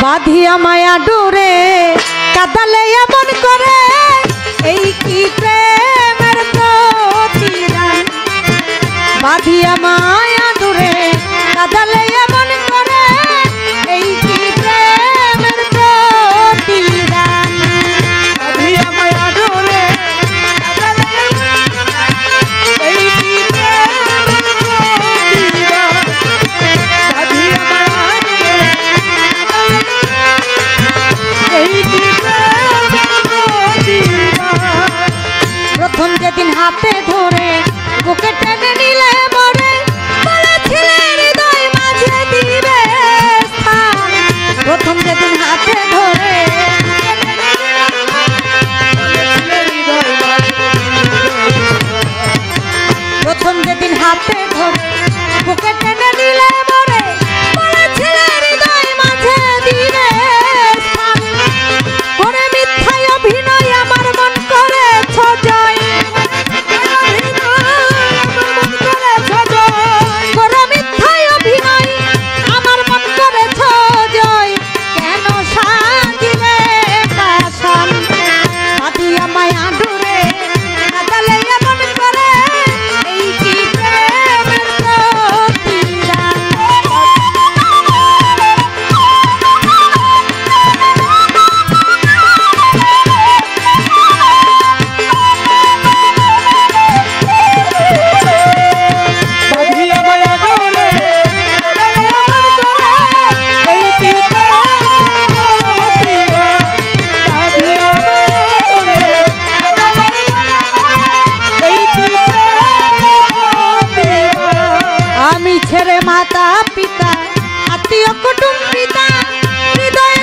বাঁধিয়া মায়া ডোরে কাদালে এমন করে, এই কি প্রেমের প্রতিদান। বাঁধিয়া মায়া ডোরে কাদালে এমন করে, এই কি প্রেমের প্রতিদান। বাঁধিয়া মায়া ডোরে কাদালে এই কি প্রেমের প্রতিদান। বাঁধিয়া মায়া ডোরে প্রথম যেদিন হাতে ধরে বুকে টেনে নিলে মরে, বলেছিলে হৃদয় মাঝে দিবে স্থান। প্রথম যেদিন হাতে ধরে প্রথম যেদিন হাতে ধরে বুকে টেনে নিলে মরে, বলেছিলে হৃদয় মাঝে দিবে স্থান। করে মিথ্যায় অভিনয় আমার মন করেছ জয়, করে মিথ্যায় অভিনয় আমার মন করেছ জয়। কেন সাজিলে কাশন বাঁধিয়া মায়া ডোরে কাদালে এমন করে, এই কি প্রেমের প্রতিদান। আমি ছেড়ে মাতা পিতা আত্মীয় কুটুম্বিতা, হৃদয়